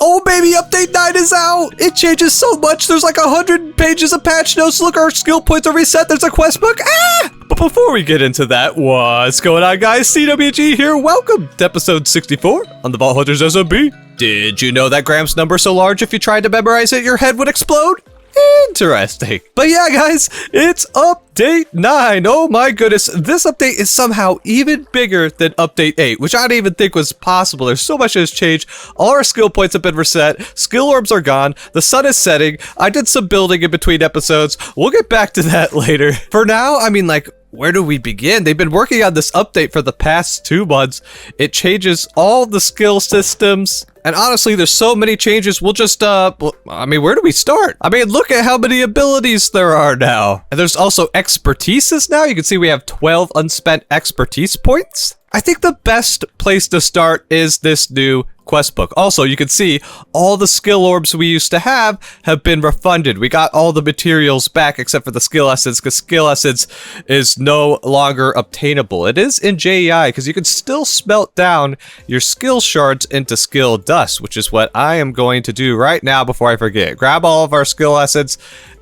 Oh baby, update 9 is out! It changes so much. There's like 100 pages of patch notes. Look, our skill points are reset. There's a quest book. Ah! But before we get into that, what's going on, guys? CWG here. Welcome to episode 64 on the Vault Hunters SMP. Did you know that Graham's number so large if you tried to memorize it, your head would explode? Interesting. But yeah, guys, it's update 9. Oh my goodness, this update is somehow even bigger than update 8, which I didn't even think was possible. There's so much that has changed. All our skill points have been reset. Skill orbs are gone. The sun is setting. I did some building in between episodes. We'll get back to that later. For now, I mean, like, where do we begin? They've been working on this update for the past 2 months. It changes all the skill systems. And honestly, there's so many changes. We'll just, I mean, where do we start? I mean, look at how many abilities there are now. And there's also expertises now. You can see we have 12 unspent expertise points. I think the best place to start is this new quest book. Also, you can see all the skill orbs we used to have been refunded. We got all the materials back except for the skill essence, because skill essence is no longer obtainable. It is in JEI because you can still smelt down your skill shards into skill dust, which is what I am going to do right now before I forget. Grab all of our skill essence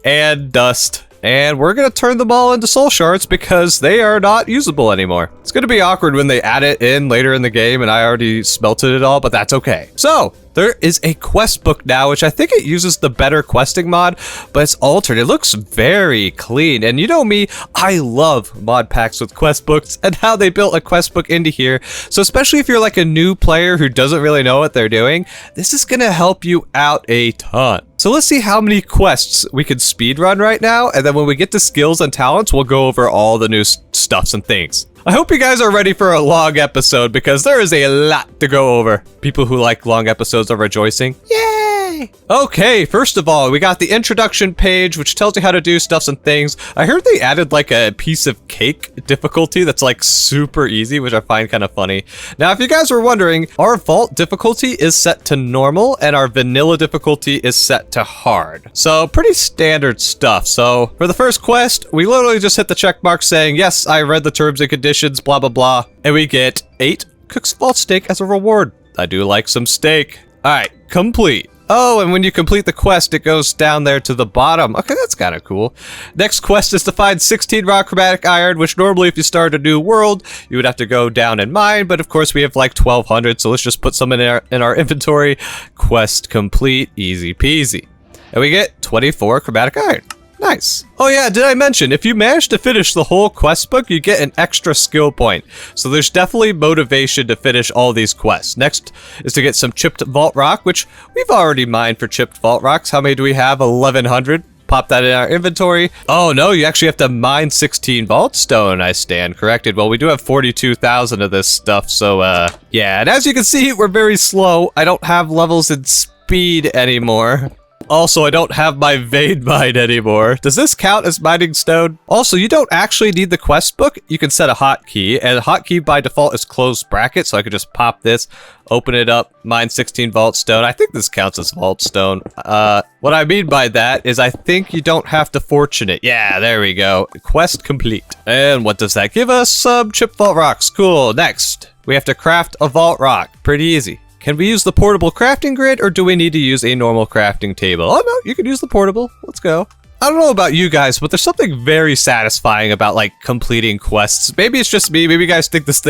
and dust. And we're going to turn them all into soul shards because they are not usable anymore. It's going to be awkward when they add it in later in the game and I already smelted it all, but that's okay. So there is a quest book now, which I think it uses the better questing mod, but it's altered. It looks very clean. And you know me, I love mod packs with quest books and how they built a quest book into here. So especially if you're like a new player who doesn't really know what they're doing, this is going to help you out a ton. So let's see how many quests we can speedrun right now, and then when we get to skills and talents, we'll go over all the new stuffs and things. I hope you guys are ready for a long episode because there is a lot to go over. People who like long episodes are rejoicing. Yay! Okay, first of all, we got the introduction page, which tells you how to do stuffs and things. I heard they added like a piece of cake difficulty that's like super easy, which I find kind of funny. Now, if you guys were wondering, our vault difficulty is set to normal and our vanilla difficulty is set to hard. So pretty standard stuff. So for the first quest, we literally just hit the check mark saying, yes, I read the terms and conditions, blah, blah, blah. And we get 8 Cook's Vault steak as a reward. I do like some steak. All right, complete. Oh, and when you complete the quest, it goes down there to the bottom. Okay, that's kind of cool. Next quest is to find 16 raw chromatic iron, which normally if you start a new world, you would have to go down and mine. But of course, we have like 1,200, so let's just put some in our inventory. Quest complete, easy peasy. And we get 24 chromatic iron. Nice. Oh yeah, did I mention, if you manage to finish the whole quest book, you get an extra skill point. So there's definitely motivation to finish all these quests. Next is to get some chipped vault rock, which we've already mined for chipped vault rocks. How many do we have? 1,100. Pop that in our inventory. Oh no, you actually have to mine 16 vault stone. I stand corrected. Well, we do have 42,000 of this stuff, so yeah. And as you can see, we're very slow. I don't have levels in speed anymore. Also, I don't have my vein mine anymore. Does this count as mining stone? Also, you don't actually need the quest book. You can set a hotkey, and a hotkey by default is closed bracket, so I could just pop this, open it up, mine 16 vault stone. I think this counts as vault stone. What I mean by that is I think you don't have to fortune it. Yeah, there we go. Quest complete. And what does that give us? Some chipped vault rocks. Cool. Next, we have to craft a vault rock. Pretty easy. Can we use the portable crafting grid, or do we need to use a normal crafting table? Oh no, you can use the portable. Let's go. I don't know about you guys, but there's something very satisfying about like completing quests. Maybe it's just me. Maybe you guys think this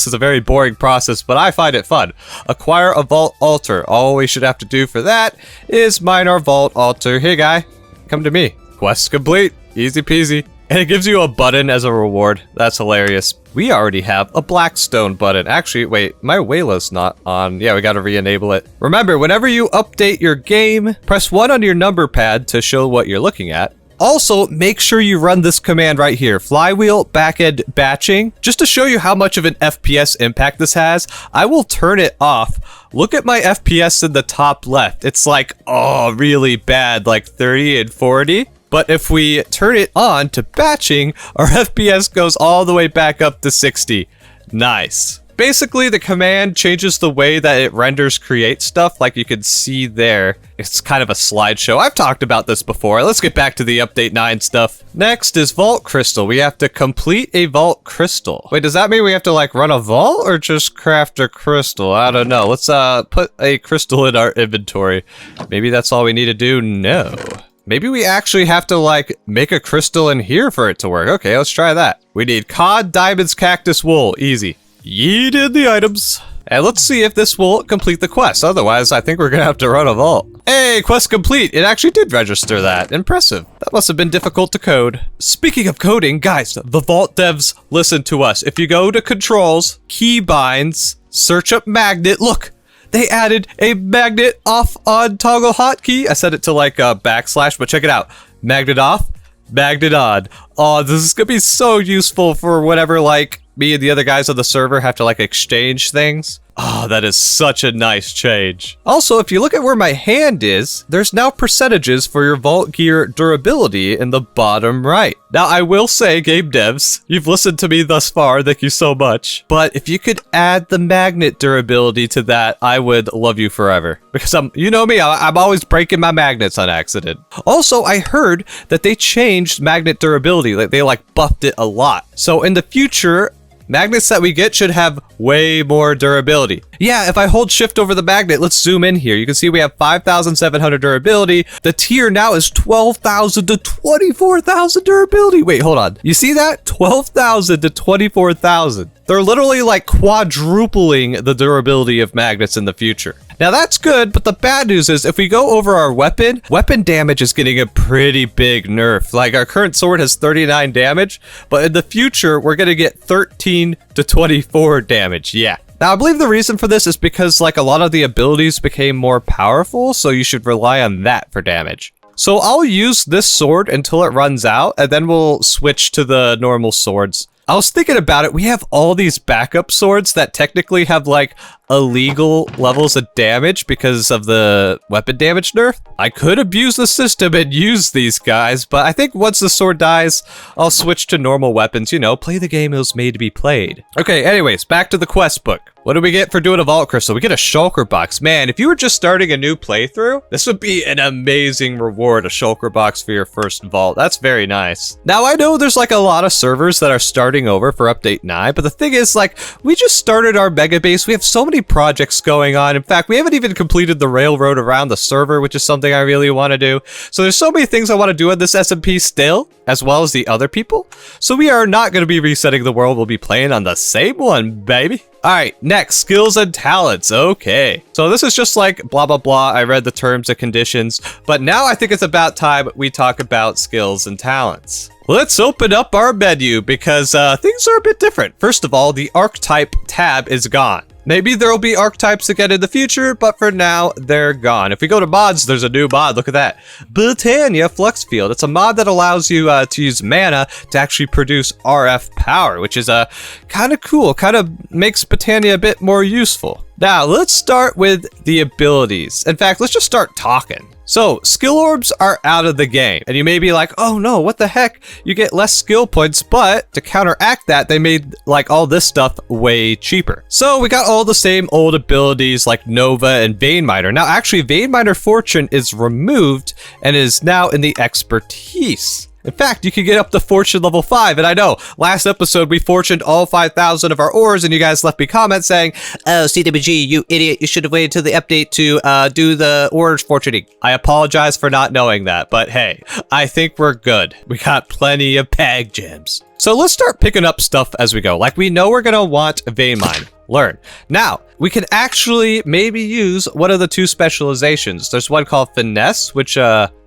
is a very boring process, but I find it fun. Acquire a vault altar. All we should have to do for that is mine our vault altar. Hey guy, come to me. Quest complete. Easy peasy. And it gives you a button as a reward. That's hilarious. We already have a Blackstone button. Actually, wait, my Wayla's not on. Yeah, we gotta re-enable it. Remember, whenever you update your game, press 1 on your number pad to show what you're looking at. Also, make sure you run this command right here, flywheel backend batching. Just to show you how much of an FPS impact this has, I will turn it off. Look at my FPS in the top left. It's like, oh, really bad, like 30 and 40. But if we turn it on to batching, our FPS goes all the way back up to 60. Nice. Basically, the command changes the way that it renders create stuff, like you can see there. It's kind of a slideshow. I've talked about this before. Let's get back to the Update 9 stuff. Next is Vault Crystal. We have to complete a Vault Crystal. Wait, does that mean we have to like run a vault or just craft a crystal? I don't know. Let's put a crystal in our inventory. Maybe that's all we need to do? No. Maybe we actually have to like make a crystal in here for it to work. Okay, let's try that. We need cod, diamonds, cactus, wool. Easy. Yeeted the items. And let's see if this will complete the quest. Otherwise, I think we're gonna have to run a vault. Hey, quest complete. It actually did register that. Impressive. That must have been difficult to code. Speaking of coding, guys, the vault devs listen to us. If you go to controls, keybinds, search up magnet, look, they added a magnet off on toggle hotkey. I set it to like a backslash, but check it out. Magnet off, magnet on. Oh, this is gonna be so useful for whatever like me and the other guys on the server have to like exchange things. Oh, that is such a nice change. Also, if you look at where my hand is, there's now percentages for your vault gear durability in the bottom right. Now, I will say, game devs, you've listened to me thus far, thank you so much. But if you could add the magnet durability to that, I would love you forever. Because you know me, I'm always breaking my magnets on accident. Also, I heard that they changed magnet durability, like they like buffed it a lot. So in the future, magnets that we get should have way more durability. Yeah, if I hold shift over the magnet, let's zoom in here. You can see we have 5,700 durability. The tier now is 12,000 to 24,000 durability. Wait, hold on. You see that? 12,000 to 24,000. They're literally like quadrupling the durability of magnets in the future. Now that's good, but the bad news is if we go over our weapon damage is getting a pretty big nerf. Like our current sword has 39 damage, but in the future, we're gonna get 13 to 24 damage, yeah. Now I believe the reason for this is because like a lot of the abilities became more powerful, so you should rely on that for damage. So I'll use this sword until it runs out, and then we'll switch to the normal swords. I was thinking about it, we have all these backup swords that technically have like illegal levels of damage because of the weapon damage nerf. I could abuse the system and use these guys, but I think once the sword dies, I'll switch to normal weapons, you know, play the game it was made to be played. Okay, anyways, back to the quest book. What do we get for doing a vault crystal? We get a shulker box. Man, if you were just starting a new playthrough, this would be an amazing reward, a shulker box for your first vault. That's very nice. Now, I know there's like a lot of servers that are starting over for Update 9, but the thing is, like, we just started our mega base. We have so many projects going on. In fact, we haven't even completed the railroad around the server, which is something I really want to do. So there's so many things I want to do on this SMP still, as well as the other people. So we are not going to be resetting the world. We'll be playing on the same one, baby. All right, next, skills and talents. Okay, so this is just like blah, blah, blah. I read the terms and conditions, but now I think it's about time we talk about skills and talents. Let's open up our menu because things are a bit different. First of all, the archetype tab is gone. Maybe there'll be archetypes again in the future, but for now, they're gone. If we go to mods, there's a new mod. Look at that. Britannia Flux Field. It's a mod that allows you to use mana to actually produce RF power, which is kind of cool. Kind of makes Britannia a bit more useful. Now, let's start with the abilities. In fact, let's just start talking. So, skill orbs are out of the game, and you may be like, oh no, what the heck? You get less skill points, but to counteract that, they made like all this stuff way cheaper. So we got all the same old abilities like Nova and Vein Miner. Now, actually, Vein Miner Fortune is removed and is now in the expertise. In fact, you can get up to Fortune level 5, and I know, last episode we fortuned all 5,000 of our ores, and you guys left me comments saying, oh, CWG, you idiot, you should have waited till the update to do the ores fortuning. I apologize for not knowing that, but hey, I think we're good. We got plenty of peg gems. So let's start picking up stuff as we go. Like, we know we're gonna want Vein Mine. Learn. Now, we can actually maybe use one of the two specializations. There's one called Finesse, which,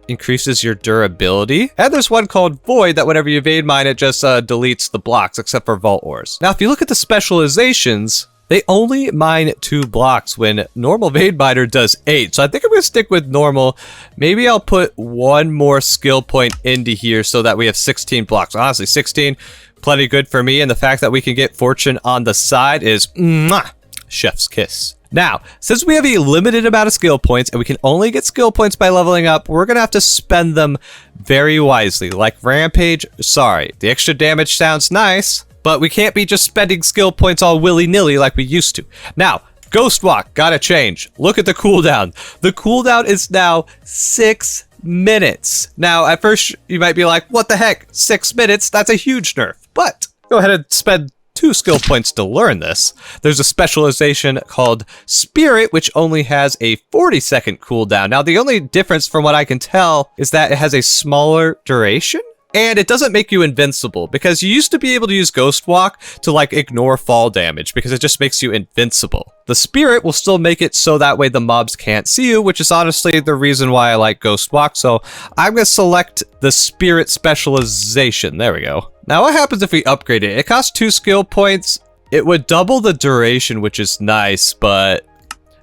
increases your durability, and there's one called Void that whenever you Vein Mine, it just deletes the blocks except for Vault Ores. Now, if you look at the specializations, they only mine 2 blocks when normal Vein Miner does 8. So I think I'm gonna stick with normal. Maybe I'll put one more skill point into here so that we have 16 blocks. Honestly, 16, plenty good for me, and the fact that we can get Fortune on the side is mwah, chef's kiss. Now, since we have a limited amount of skill points and we can only get skill points by leveling up, we're gonna have to spend them very wisely. Like Rampage, sorry, the extra damage sounds nice, but we can't be just spending skill points all willy-nilly like we used to. Now, Ghost Walk, gotta change. Look at the cooldown. The cooldown is now 6 minutes. Now, at first, you might be like, what the heck? 6 minutes? That's a huge nerf. But go ahead and spend 2 skill points to learn this. There's a specialization called Spirit, which only has a 40-second cooldown. Now, the only difference from what I can tell is that it has a smaller duration. And it doesn't make you invincible, because you used to be able to use Ghost Walk to like ignore fall damage, because it just makes you invincible. The Spirit will still make it so that way the mobs can't see you, which is honestly the reason why I like Ghost Walk. So I'm going to select the Spirit specialization. There we go. Now what happens if we upgrade it? It costs 2 skill points. It would double the duration, which is nice, but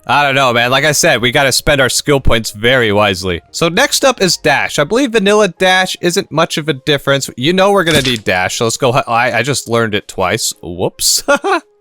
I don't know, man. Like I said, we gotta spend our skill points very wisely. So next up is Dash. I believe vanilla Dash isn't much of a difference. You know we're gonna need Dash, so let's go. I just learned it twice. Whoops.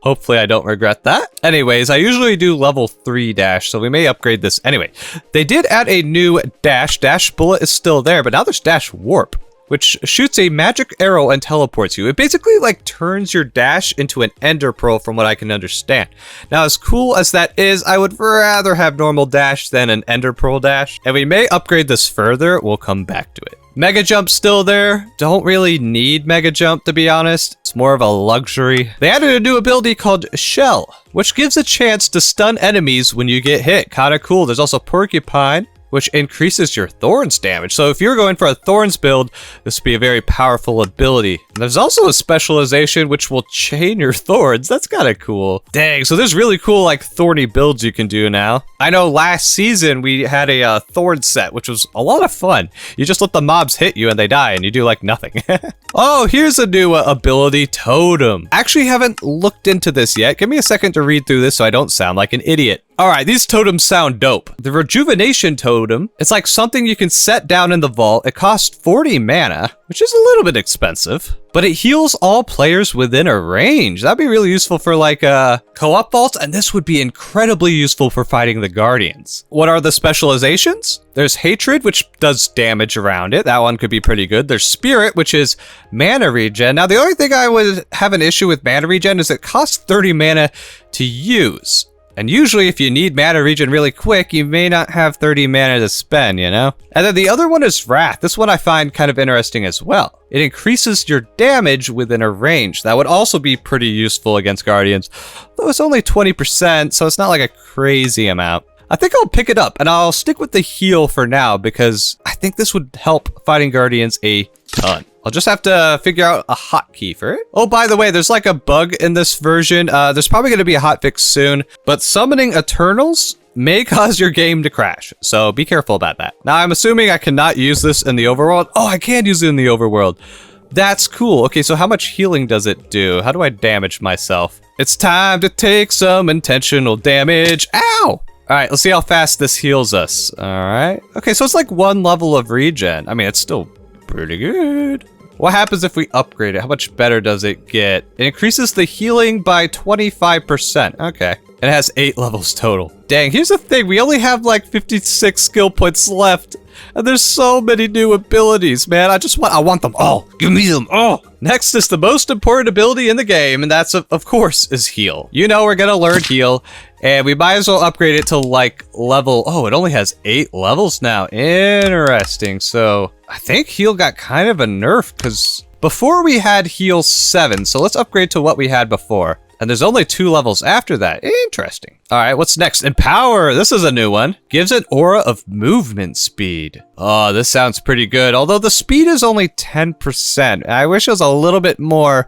Hopefully I don't regret that. Anyways, I usually do level 3 Dash, so we may upgrade this. Anyway, they did add a new Dash. Dash Bullet is still there, but now there's Dash Warp, which shoots a magic arrow and teleports you. It basically like turns your dash into an ender pearl from what I can understand. Now, as cool as that is, I would rather have normal dash than an ender pearl dash. And we may upgrade this further. We'll come back to it. Mega Jump's still there. Don't really need Mega Jump, to be honest. It's more of a luxury. They added a new ability called Shell, which gives a chance to stun enemies when you get hit. Kinda cool. There's also Porcupine, which increases your Thorns damage. So if you're going for a Thorns build, this would be a very powerful ability. And there's also a specialization which will chain your Thorns. That's kind of cool. Dang, so there's really cool like thorny builds you can do now. I know last season we had a Thorn set, which was a lot of fun. You just let the mobs hit you and they die and you do like nothing. Oh, here's a new ability, Totem. Actually haven't looked into this yet. Give me a second to read through this so I don't sound like an idiot. Alright, these totems sound dope. The Rejuvenation Totem, it's like something you can set down in the vault. It costs 40 mana, which is a little bit expensive, but it heals all players within a range. That'd be really useful for like co-op vaults, and this would be incredibly useful for fighting the Guardians. What are the specializations? There's Hatred, which does damage around it. That one could be pretty good. There's Spirit, which is mana regen. Now, the only thing I would have an issue with mana regen is it costs 30 mana to use. And usually if you need mana regen really quick, you may not have 30 mana to spend, you know? And then the other one is Wrath. This one I find kind of interesting as well. It increases your damage within a range. That would also be pretty useful against Guardians, though it's only 20%, so it's not like a crazy amount. I think I'll pick it up, and I'll stick with the heal for now, because I think this would help fighting Guardians a ton. I'll just have to figure out a hotkey for it. Oh, by the way, there's like a bug in this version. There's probably going to be a hotfix soon, but summoning Eternals may cause your game to crash, so be careful about that. Now, I'm assuming I cannot use this in the overworld. Oh, I can use it in the overworld. That's cool. Okay, so how much healing does it do? How do I damage myself? It's time to take some intentional damage. Ow! All right, let's see how fast this heals us. All right. Okay, so it's like 1 level of regen. I mean, it's still pretty good. What happens if we upgrade it? How much better does it get? It increases the healing by 25%. Okay. And it has 8 levels total. Dang, here's the thing. We only have like 56 skill points left. And there's so many new abilities, man. I want them all. Give me them all. Next is the most important ability in the game, and that's, of course, is Heal. You know we're gonna learn Heal, and we might as well upgrade it to, like, level... Oh, it only has 8 levels now. Interesting. So, I think Heal got kind of a nerf, because before we had Heal 7, so let's upgrade to what we had before. And there's only 2 levels after that. Interesting. All right, what's next? Empower. This is a new one. Gives an aura of movement speed. Oh, this sounds pretty good. Although the speed is only 10%. I wish it was a little bit more.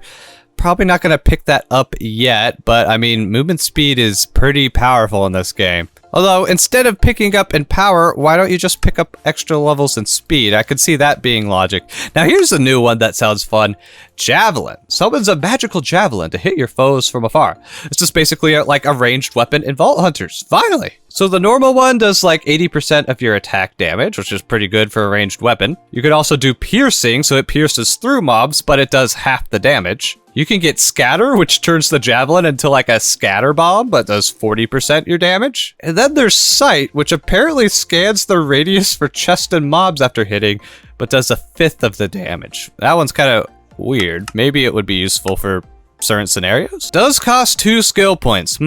Probably not going to pick that up yet. But, I mean, movement speed is pretty powerful in this game. Although, instead of picking up in power, why don't you just pick up extra levels in speed? I could see that being logic. Now, here's a new one that sounds fun. Javelin. Summons a magical javelin to hit your foes from afar. It's just basically like a ranged weapon in Vault Hunters. Finally! So the normal one does like 80% of your attack damage, which is pretty good for a ranged weapon. You could also do piercing, so it pierces through mobs, but it does half the damage. You can get Scatter, which turns the javelin into like a scatter bomb, but does 40% your damage. And then there's Sight, which apparently scans the radius for chests and mobs after hitting, but does 1/5 of the damage. That one's kind of weird. Maybe it would be useful for certain scenarios. Does cost 2 skill points.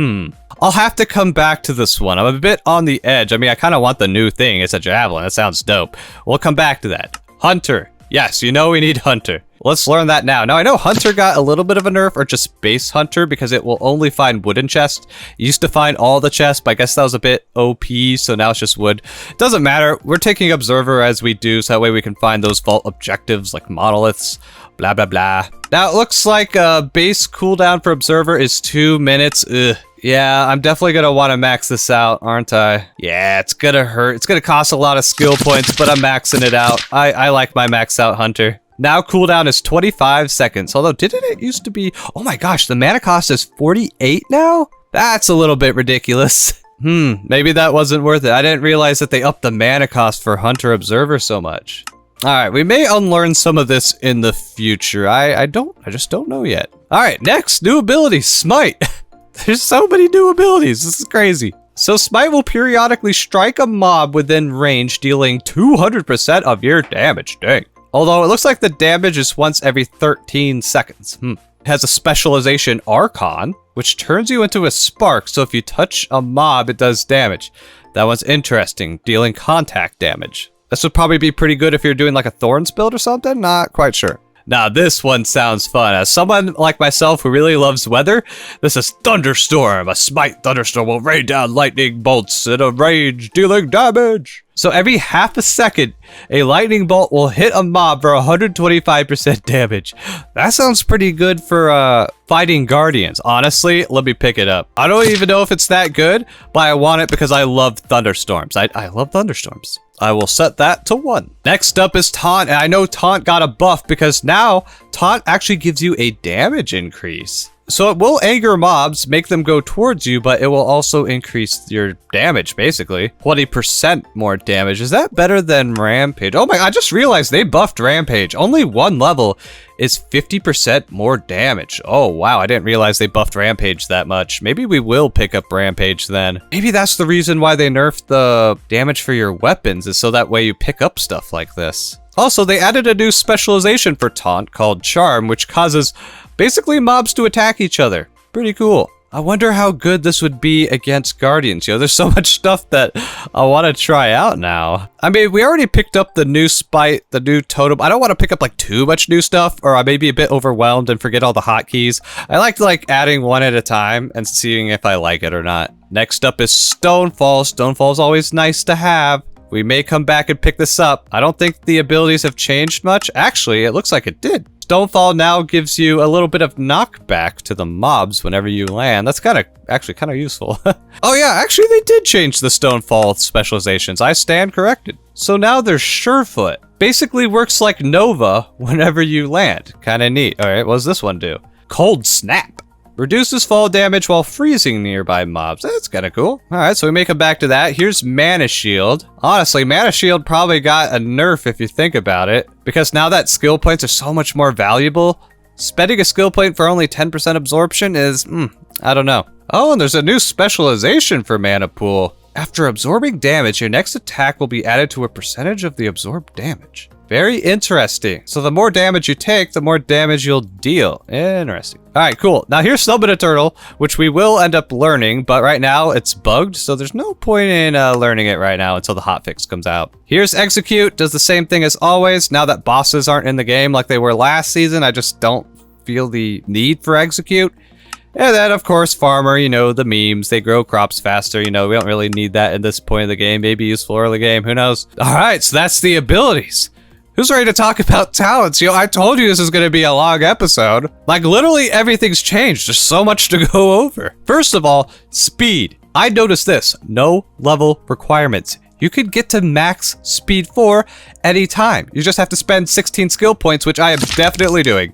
I'll have to come back to this one. I'm a bit on the edge. I mean, I kind of want the new thing. It's a javelin. That sounds dope. We'll come back to that. Hunter. Yes, you know we need Hunter. Let's learn that now. Now, I know Hunter got a little bit of a nerf, or just base Hunter, because it will only find wooden chests. It used to find all the chests, but I guess that was a bit OP, so now it's just wood. Doesn't matter. We're taking Observer as we do, so that way we can find those vault objectives like monoliths, blah, blah, blah. Now, it looks like base cooldown for Observer is 2 minutes. Ugh. Yeah, I'm definitely going to want to max this out, aren't I? Yeah, it's going to hurt. It's going to cost a lot of skill points, but I'm maxing it out. I like my max out Hunter. Now cooldown is 25 seconds, although didn't it used to be... Oh my gosh, the mana cost is 48 now? That's a little bit ridiculous. Maybe that wasn't worth it. I didn't realize that they upped the mana cost for Hunter Observer so much. Alright, we may unlearn some of this in the future. I just don't know yet. Alright, next, new ability, Smite. There's so many new abilities, this is crazy. So Smite will periodically strike a mob within range, dealing 200% of your damage, dang. Although it looks like the damage is once every 13 seconds. It has a specialization Archon, which turns you into a spark, so if you touch a mob, it does damage. That one's interesting, dealing contact damage. This would probably be pretty good if you're doing like a Thorns build or something, not quite sure. Now this one sounds fun. As someone like myself who really loves weather, this is Thunderstorm. A Smite Thunderstorm will rain down lightning bolts in a range, dealing damage. So every half a second, a lightning bolt will hit a mob for 125% damage. That sounds pretty good for fighting guardians. Honestly, let me pick it up. I don't even know if it's that good, but I want it because I love thunderstorms. I love thunderstorms. I will set that to 1. Next up is Taunt, and I know Taunt got a buff because now Taunt actually gives you a damage increase. So it will anger mobs, make them go towards you, but it will also increase your damage, basically. 20% more damage. Is that better than Rampage? Oh my, I just realized they buffed Rampage. Only 1 level is 50% more damage. Oh wow, I didn't realize they buffed Rampage that much. Maybe we will pick up Rampage then. Maybe that's the reason why they nerfed the damage for your weapons, is so that way you pick up stuff like this. Also, they added a new specialization for Taunt called Charm, which causes basically mobs to attack each other. Pretty cool. I wonder how good this would be against Guardians. You know, there's so much stuff that I want to try out now. I mean, we already picked up the new Spite, the new Totem. I don't want to pick up like too much new stuff, or I may be a bit overwhelmed and forget all the hotkeys. I like adding one at a time and seeing if I like it or not. Next up is Stonefall. Stonefall's always nice to have. We may come back and pick this up. I don't think the abilities have changed much. Actually, it looks like it did. Stonefall now gives you a little bit of knockback to the mobs whenever you land. That's actually kind of useful. Oh yeah, actually they did change the Stonefall specializations. I stand corrected. So now there's Surefoot. Basically works like Nova whenever you land. Kind of neat. All right, what does this one do? Cold Snap. Reduces fall damage while freezing nearby mobs. That's kind of cool. All right, so we may come back to that. Here's Mana Shield. Honestly, Mana Shield probably got a nerf if you think about it, because now that skill points are so much more valuable, spending a skill point for only 10% absorption is, I don't know. Oh, and there's a new specialization for Mana Pool. After absorbing damage, your next attack will be added to a percentage of the absorbed damage. Very interesting. So the more damage you take, the more damage you'll deal. Interesting. All right, cool. Now here's Summon a Turtle, which we will end up learning, but right now it's bugged, so there's no point in learning it right now until the hotfix comes out. Here's Execute, does the same thing as always. Now that bosses aren't in the game like they were last season, I just don't feel the need for Execute. And then, of course, Farmer, you know, the memes, they grow crops faster, you know, we don't really need that at this point of the game, maybe useful early game, who knows. All right, so that's the abilities. Who's ready to talk about talents? You know, I told you this is going to be a long episode. Like, literally everything's changed. There's so much to go over. First of all, speed. I noticed this. No level requirements. You could get to max speed 4 anytime. You just have to spend 16 skill points, which I am definitely doing.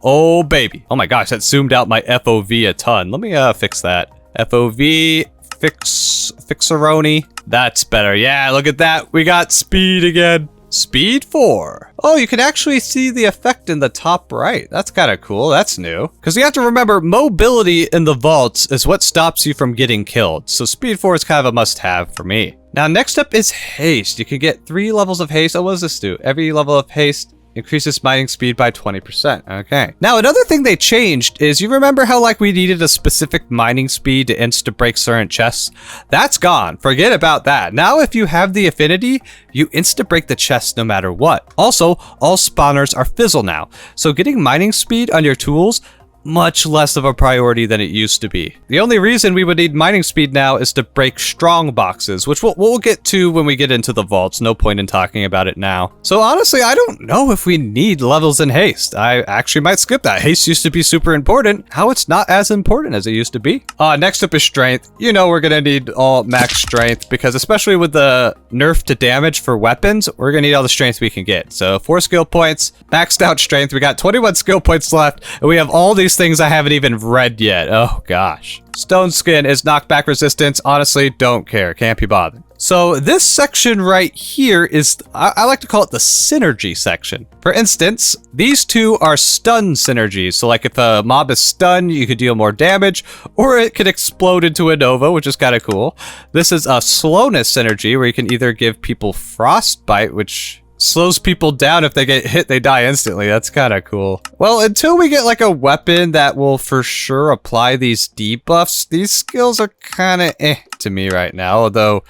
Oh, baby. Oh my gosh, that zoomed out my FOV a ton. Let me fix that. FOV, fixeroni. That's better. Yeah, look at that. We got speed again. Speed 4. Oh, you can actually see the effect in the top right. That's kind of cool. That's new. Because you have to remember, mobility in the vaults is what stops you from getting killed. So speed 4 is kind of a must-have for me. Now, next up is haste. You can get 3 levels of haste. Oh, what does this do? Every level of haste Increases mining speed by 20%. Okay. Now, another thing they changed is, you remember how like we needed a specific mining speed to insta-break certain chests? That's gone. Forget about that. Now, if you have the affinity, you insta-break the chest no matter what. Also, all spawners are fizzle now. So getting mining speed on your tools, much less of a priority than it used to be. The only reason we would need mining speed now is to break strong boxes, which we'll get to when we get into the vaults. No point in talking about it now. So honestly, I don't know if we need levels in haste. I actually might skip that. Haste used to be super important. How it's not as important as it used to be. Next up is strength. You know we're gonna need all max strength because especially with the nerf to damage for weapons, we're gonna need all the strength we can get. So 4 skill points, maxed out strength. We got 21 skill points left, and we have all these things I haven't even read yet. Oh gosh. Stone skin is knockback resistance. Honestly, don't care. Can't be bothered. So this section right here is, I like to call it the synergy section. For instance, these two are stun synergies. So like if a mob is stunned, you could deal more damage, or it could explode into a nova, which is kind of cool. This is a slowness synergy where you can either give people frostbite, which slows people down. If they get hit, they die instantly. That's kind of cool. Well, until we get like a weapon that will for sure apply these debuffs, these skills are kind of to me right now, although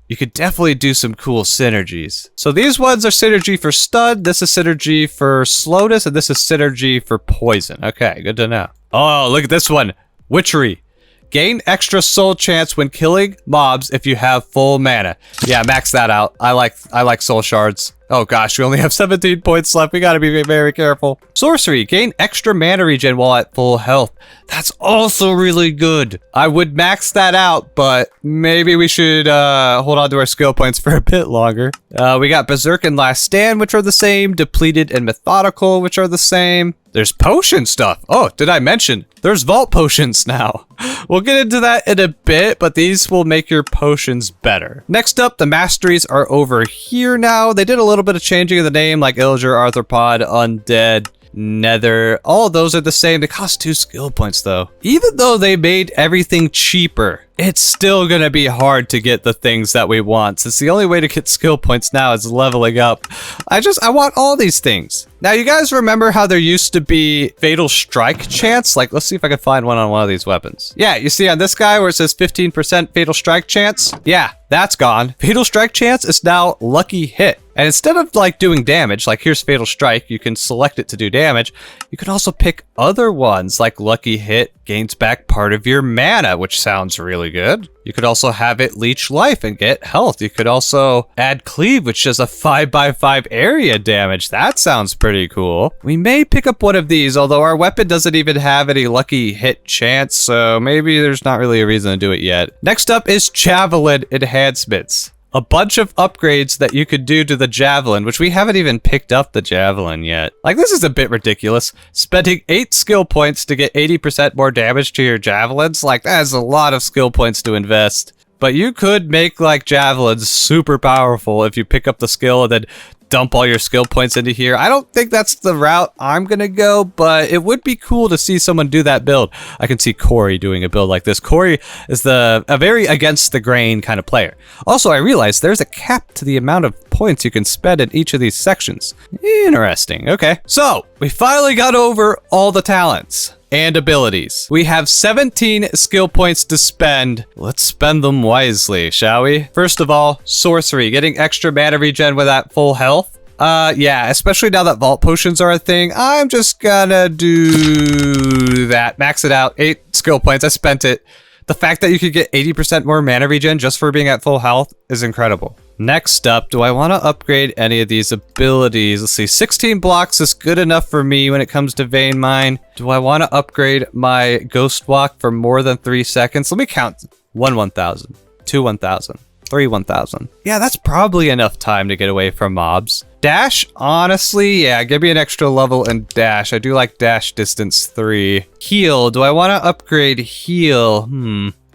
you could definitely do some cool synergies. So these ones are synergy for stun, this is synergy for slowness, and this is synergy for poison. Okay, good to know. Oh, look at this one. Witchery. Gain extra soul chance when killing mobs if you have full mana. Yeah, max that out. I like soul shards. Oh gosh, we only have 17 points left. We gotta be very careful. Sorcery. Gain extra mana regen while at full health. That's also really good. I would max that out, but maybe we should hold on to our skill points for a bit longer. We got Berserk and Last Stand, which are the same. Depleted and Methodical, which are the same. There's potion stuff. Oh, did I mention? There's vault potions now. We'll get into that in a bit, but these will make your potions better. Next up, the masteries are over here now. They did a little bit of changing of the name, like Illager, Arthropod, Undead, Nether. All of those are the same. They cost 2 skill points though. Even though they made everything cheaper, it's still gonna be hard to get the things that we want, since the only way to get skill points now is leveling up. I want all these things. Now, you guys remember how there used to be Fatal Strike chance? Like, let's see if I can find one on one of these weapons. Yeah, you see on this guy where it says 15% Fatal Strike chance? Yeah, that's gone. Fatal Strike chance is now Lucky Hit. And instead of like doing damage, like here's Fatal Strike, you can select it to do damage. You can also pick other ones like Lucky Hit gains back part of your mana, which sounds really good. You could also have it leech life and get health. You could also add Cleave, which does a 5x5 area damage. That sounds pretty cool. We may pick up one of these, although our weapon doesn't even have any Lucky Hit chance, so maybe there's not really a reason to do it yet. Next up is Javelin enhancements. A bunch of upgrades that you could do to the Javelin, which we haven't even picked up the Javelin yet. Like, this is a bit ridiculous. Spending 8 skill points to get 80% more damage to your Javelins, like, that is a lot of skill points to invest. But you could make, like, Javelins super powerful if you pick up the skill and then dump all your skill points into here. I don't think that's the route I'm gonna go, but it would be cool to see someone do that build. I can see Korey doing a build like this. Korey is a very against the grain kind of player. Also, I realized there's a cap to the amount of points you can spend in each of these sections. Interesting. Okay, so we finally got over all the talents and abilities. We have 17 skill points to spend. Let's spend them wisely, shall we? First of all, sorcery, getting extra mana regen with that full health. Yeah, especially now that vault potions are a thing, I'm just gonna do that. Max it out, 8 skill points, I spent it. The fact that you could get 80% more mana regen just for being at full health is incredible. Next up, do I want to upgrade any of these abilities? Let's see, 16 blocks is good enough for me when it comes to Vein Mine. Do I want to upgrade my Ghost Walk for more than 3 seconds? Let me count. 1 1000, 2 1000, 3 1000. Yeah, that's probably enough time to get away from mobs. Dash, honestly, yeah, give me an extra level in dash. I do like dash distance 3. Heal, do I want to upgrade heal?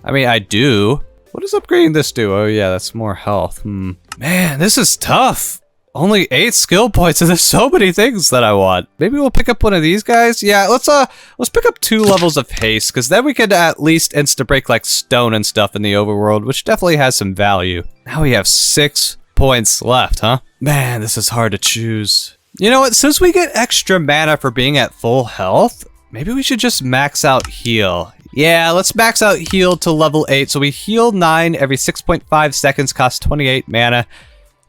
I mean, I do. What does upgrading this do? Oh yeah, that's more health. Man, this is tough. Only 8 skill points and there's so many things that I want. Maybe we'll pick up one of these guys. Yeah, let's pick up 2 levels of haste, because then we could at least insta-break like stone and stuff in the overworld, which definitely has some value. Now we have 6 points left, huh? Man, this is hard to choose. You know what? Since we get extra mana for being at full health, maybe we should just max out heal. Yeah, let's max out heal to level 8. So we heal 9 every 6.5 seconds, cost 28 mana.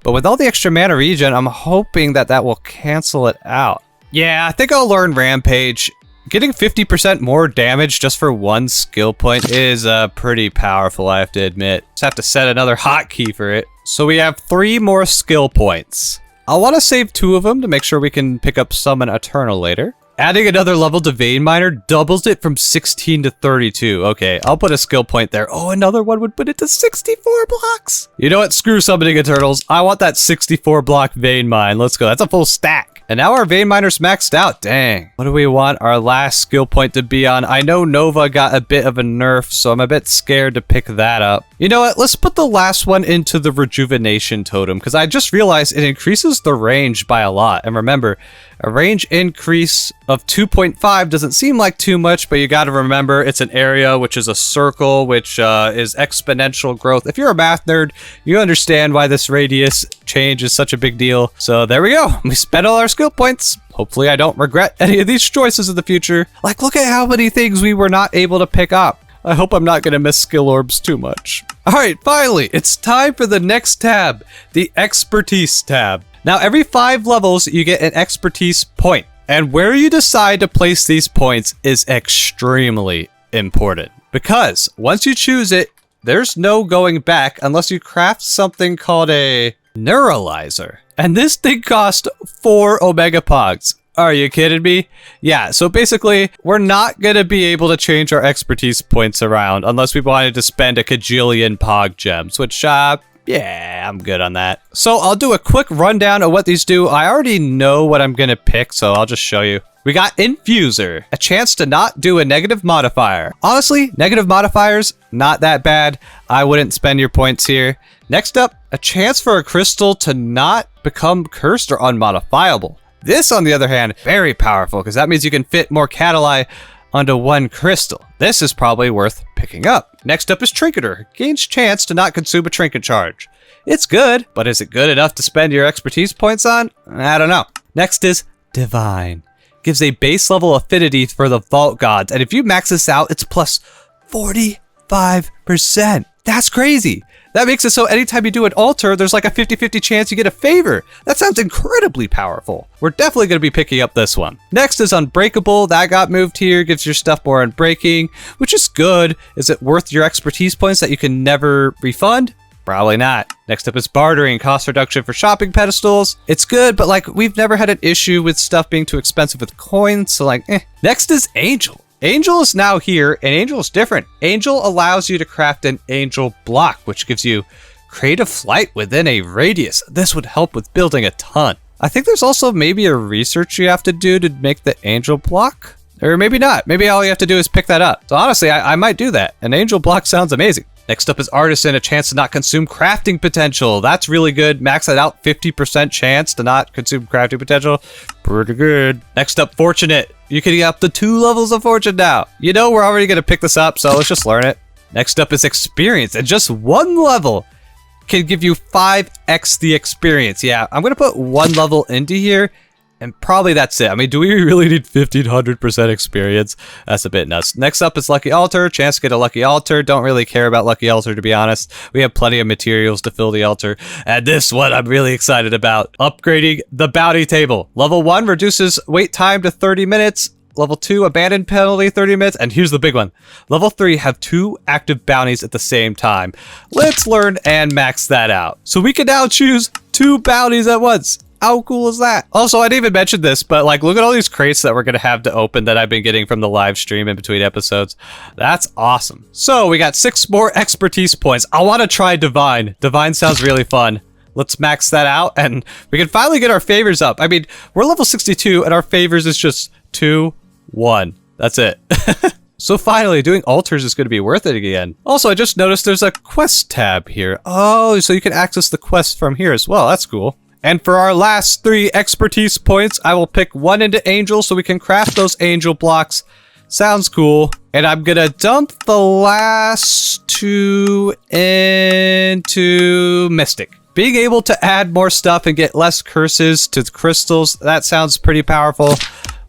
But with all the extra mana regen, I'm hoping that that will cancel it out. Yeah, I think I'll learn Rampage. Getting 50% more damage just for one skill point is pretty powerful, I have to admit. Just have to set another hotkey for it. So we have 3 more skill points. I'll want to save 2 of them to make sure we can pick up Summon Eternal later. Adding another level to Vein Miner doubles it from 16 to 32. Okay, I'll put a skill point there. Oh, another one would put it to 64 blocks. You know what? Screw Summoning Eternals. I want that 64 block Vein Mine. Let's go. That's a full stack. And now our Vein Miner's maxed out. Dang. What do we want our last skill point to be on? I know Nova got a bit of a nerf, so I'm a bit scared to pick that up. You know what? Let's put the last one into the Rejuvenation Totem, because I just realized it increases the range by a lot. And remember, a range increase of 2.5 doesn't seem like too much, but you got to remember it's an area, which is a circle, which is exponential growth. If you're a math nerd, you understand why this radius change is such a big deal. So there we go. We spent all our skill points. Hopefully I don't regret any of these choices in the future. Like, look at how many things we were not able to pick up. I hope I'm not going to miss skill orbs too much. All right, finally, it's time for the next tab, the Expertise tab. Now, every 5 levels, you get an Expertise point. And where you decide to place these points is extremely important. Because once you choose it, there's no going back unless you craft something called a Neuralizer. And this thing costs 4 Omega Pogs. Are you kidding me? Yeah, so basically, we're not going to be able to change our Expertise points around unless we wanted to spend a kajillion Pog Gems, which, yeah, I'm good on that. So I'll do a quick rundown of what these do. I already know what I'm going to pick, so I'll just show you. We got Infuser, a chance to not do a negative modifier. Honestly, negative modifiers, not that bad. I wouldn't spend your points here. Next up, a chance for a crystal to not become cursed or unmodifiable. This, on the other hand, very powerful, because that means you can fit more Catalai onto one crystal. This is probably worth picking up. Next up is Trinketer. Gains chance to not consume a trinket charge. It's good, but is it good enough to spend your Expertise points on? I don't know. Next is Divine. Gives a base level affinity for the Vault Gods, and if you max this out, it's plus 45%. That's crazy. That makes it so anytime you do an altar, there's like a 50-50 chance you get a favor. That sounds incredibly powerful. We're definitely going to be picking up this one. Next is Unbreakable. That got moved here. Gives your stuff more unbreaking, which is good. Is it worth your Expertise points that you can never refund? Probably not. Next up is Bartering. Cost reduction for shopping pedestals. It's good, but like we've never had an issue with stuff being too expensive with coins, so like, eh. Next is Angel. Angel is now here, and Angel is different. Angel allows you to craft an Angel block, which gives you creative flight within a radius. This would help with building a ton. I think there's also maybe a research you have to do to make the Angel block. Or maybe not. Maybe all you have to do is pick that up. So honestly, I might do that. An Angel block sounds amazing. Next up is Artisan, a chance to not consume crafting potential. That's really good. Max it out, 50% chance to not consume crafting potential. Pretty good. Next up, Fortunate. You can get up to 2 levels of Fortune now. You know we're already going to pick this up, so let's just learn it. Next up is Experience, and just 1 level can give you 5x the experience. Yeah, I'm going to put 1 level into here, and probably that's it. I mean, do we really need 1500% experience? That's a bit nuts. Next up is Lucky Altar. Chance to get a Lucky Altar. Don't really care about Lucky Altar, to be honest. We have plenty of materials to fill the altar. And this one I'm really excited about. Upgrading the Bounty Table. Level 1 reduces wait time to 30 minutes. Level 2, abandon penalty 30 minutes. And here's the big one. Level 3, have 2 active bounties at the same time. Let's learn and max that out. So we can now choose 2 bounties at once. How cool is that? Also, I didn't even mention this, but like, look at all these crates that we're going to have to open that I've been getting from the live stream in between episodes. That's awesome. So we got 6 more Expertise points. I want to try Divine. Divine sounds really fun. Let's max that out and we can finally get our favors up. I mean, we're level 62 and our favors is just 2, 1. That's it. So finally, doing altars is going to be worth it again. Also, I just noticed there's a quest tab here. Oh, so you can access the quest from here as well. That's cool. And for our last 3 Expertise points, I will pick 1 into Angel so we can craft those Angel blocks. Sounds cool. And I'm going to dump the last 2 into Mystic. being able to add more stuff and get less curses to the crystals, that sounds pretty powerful.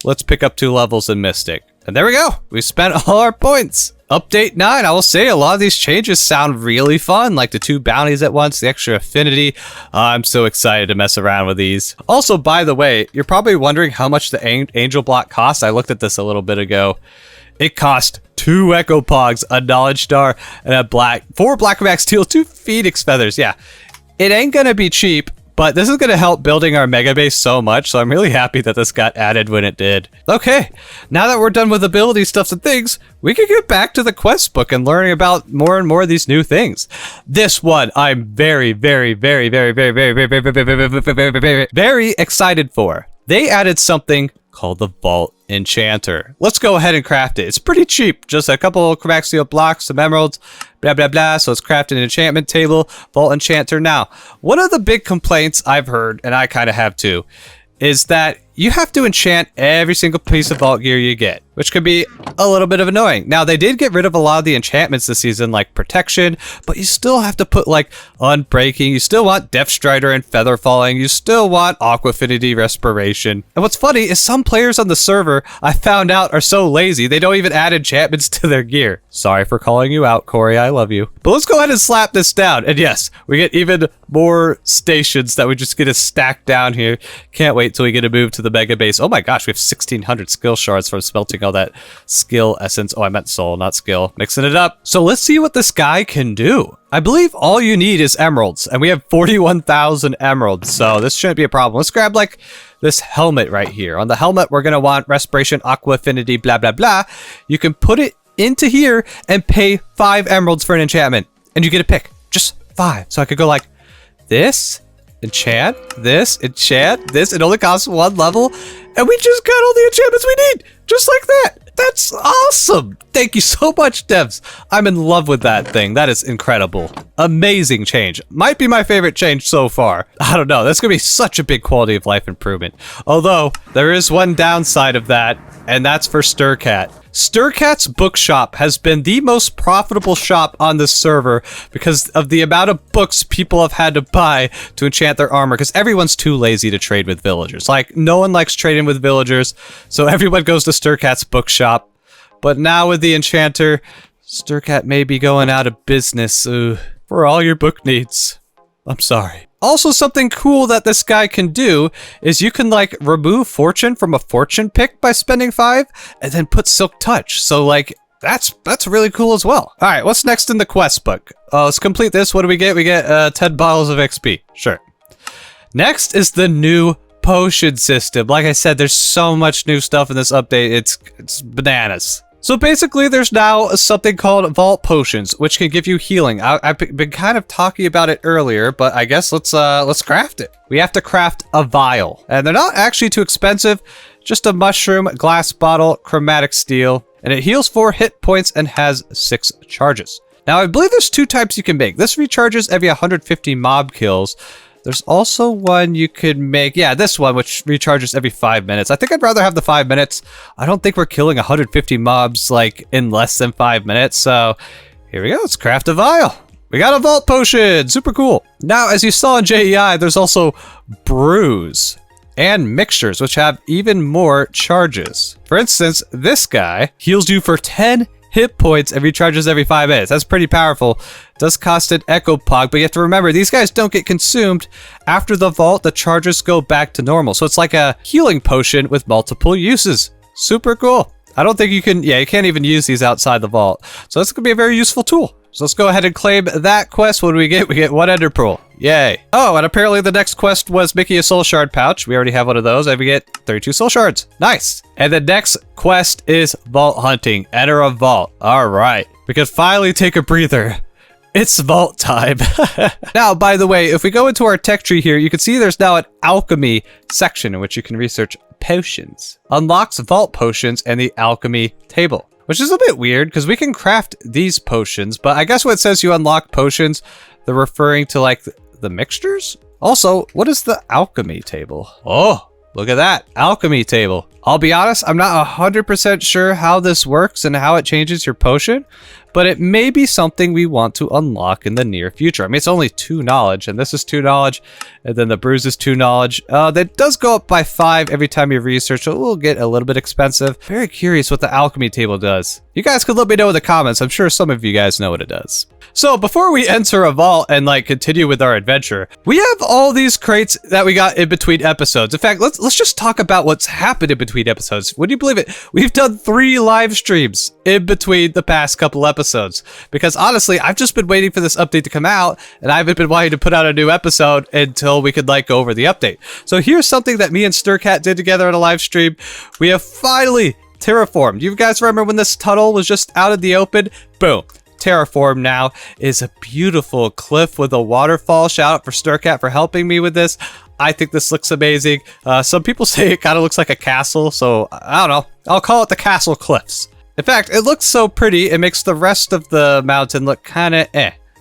Let's pick up 2 levels in Mystic. And there we go. We spent all our points. Update 9, I will say a lot of these changes sound really fun, like the 2 bounties at once, the extra affinity. I'm so excited to mess around with these. Also, by the way, you're probably wondering how much the angel block costs. I looked at this a little bit ago. It cost 2 Echo Pogs, a Knowledge Star, and a 4 Black Max Steel, 2 Phoenix Feathers. Yeah, it ain't gonna be cheap, but this is gonna help building our mega base so much, so I'm really happy that this got added when it did. Okay, now that we're done with ability stuffs and things, we can get back to the quest book and learning about more and more of these new things. This one I'm very excited for. They added something called the Vault Enchanter. Let's go ahead and craft it. It's pretty cheap, just a couple of chromatic steel blocks, some emeralds, blah blah blah. So let's craft an enchantment table, Vault Enchanter. Now, one of the big complaints I've heard, and I kind of have too, is that you have to enchant every single piece of vault gear you get, which could be a little bit of annoying. Now, they did get rid of a lot of the enchantments this season, like protection, but you still have to put like unbreaking. You still want Depth Strider and Feather Falling. You still want Aqua Affinity Respiration. And what's funny is some players on the server I found out are so lazy, they don't even add enchantments to their gear. Sorry for calling you out, Korey. I love you. But let's go ahead and slap this down. And yes, we get even more stations that we just get to stack down here. Can't wait till we get to move to the mega base. Oh my gosh, we have 1,600 skill shards from smelting all that skill essence. Oh, I meant soul, not skill. Mixing it up. So let's see what this guy can do. I believe all you need is emeralds, and we have 41,000 emeralds, so this shouldn't be a problem. Let's grab like this helmet right here. On the helmet, we're gonna want respiration, aqua affinity, blah blah blah. You can put it into here and pay 5 emeralds for an enchantment, and you get a pick. Just 5. So I could go like this, enchant this, it only costs 1 level, and we just got all the enchantments we need, just like that. That's awesome. Thank you so much, devs. I'm in love with that thing. That is incredible. Amazing change. Might be my favorite change so far. I don't know. That's going to be such a big quality of life improvement. Although, there is one downside of that, and that's for Styrkat. Styrkat's bookshop has been the most profitable shop on the server because of the amount of books people have had to buy to enchant their armor, because everyone's too lazy to trade with villagers. Like, no one likes trading with villagers, so everyone goes to Styrkat's bookshop. But now with the enchanter, Styrkat may be going out of business for all your book needs. I'm sorry. Also, something cool that this guy can do is you can like remove fortune from a fortune pick by spending 5 and then put silk touch. So like that's really cool as well. All right, what's next in the quest book? Let's complete this. What do we get? We get 10 bottles of XP. Sure. Next is the new potion system. Like I said, there's so much new stuff in this update. It's bananas. So basically, there's now something called Vault Potions, which can give you healing. I've been kind of talking about it earlier, but I guess let's craft it. We have to craft a vial, and they're not actually too expensive. Just a mushroom, glass bottle, chromatic steel, and it heals 4 hit points and has 6 charges. Now, I believe there's 2 types you can make. This recharges every 150 mob kills. There's also one you could make, yeah, this one, which recharges every 5 minutes. I think I'd rather have the 5 minutes. I don't think we're killing 150 mobs, like, in less than 5 minutes, so here we go, let's craft a vial. We got a vault potion, super cool. Now, as you saw in JEI, there's also brews and mixtures, which have even more charges. For instance, this guy heals you for 10 hit points and recharges every 5 minutes. That's pretty powerful. Does cost an Echo Pog, but you have to remember, these guys don't get consumed. After the vault, the charges go back to normal. So it's like a healing potion with multiple uses. Super cool. I don't think you can, yeah, you can't even use these outside the vault. So that's gonna be a very useful tool. So let's go ahead and claim that quest. What do we get? We get 1 ender pearl. Yay. Oh, and apparently the next quest was making a soul shard pouch. We already have one of those, and we get 32 soul shards. Nice. And the next quest is vault hunting. Enter a vault. All right. We can finally take a breather. It's vault time. Now, by the way, if we go into our tech tree here, you can see there's now an alchemy section in which you can research potions. Unlocks vault potions and the alchemy table, which is a bit weird because we can craft these potions, but I guess when it says you unlock potions, they're referring to like the mixtures. Also, what is the alchemy table? Oh, look at that alchemy table. I'll be honest, I'm not 100% sure how this works and how it changes your potion, but it may be something we want to unlock in the near future. I mean, it's only 2 knowledge, and this is 2 knowledge, and then the bruise is 2 knowledge. That does go up by 5 every time you research, so it will get a little bit expensive. Very curious what the alchemy table does. You guys could let me know in the comments. I'm sure some of you guys know what it does. So before we enter a vault and like continue with our adventure, we have all these crates that we got in between episodes. In fact, let's just talk about what's happened in between episodes. Would you believe it? We've done 3 live streams in between the past couple episodes because honestly, I've just been waiting for this update to come out and I haven't been wanting to put out a new episode until we could like go over the update. So here's something that me and Styrkat did together on a live stream. We have finally terraformed. You guys remember when this tunnel was just out in the open? Boom. Terraform now is a beautiful cliff with a waterfall. Shout out for Styrkat for helping me with this. I think this looks amazing. Some people say it kind of looks like a castle, so I don't know. I'll call it the Castle Cliffs. In fact, it looks so pretty, it makes the rest of the mountain look kind of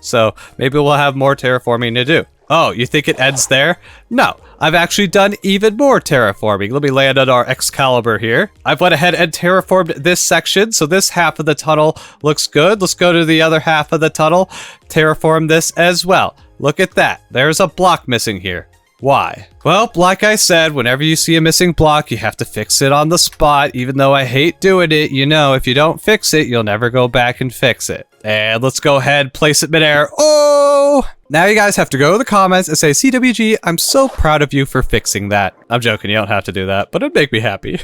So maybe we'll have more terraforming to do. Oh, you think it ends there? No, I've actually done even more terraforming. Let me land on our Excalibur here. I've went ahead and terraformed this section, so this half of the tunnel looks good. Let's go to the other half of the tunnel, terraform this as well. Look at that, there's a block missing here. Why? Well, like I said, whenever you see a missing block, you have to fix it on the spot. Even though I hate doing it, you know, if you don't fix it, you'll never go back and fix it. And let's go ahead, place it midair. Oh! Now you guys have to go to the comments and say, CWG, I'm so proud of you for fixing that. I'm joking, you don't have to do that, but it'd make me happy.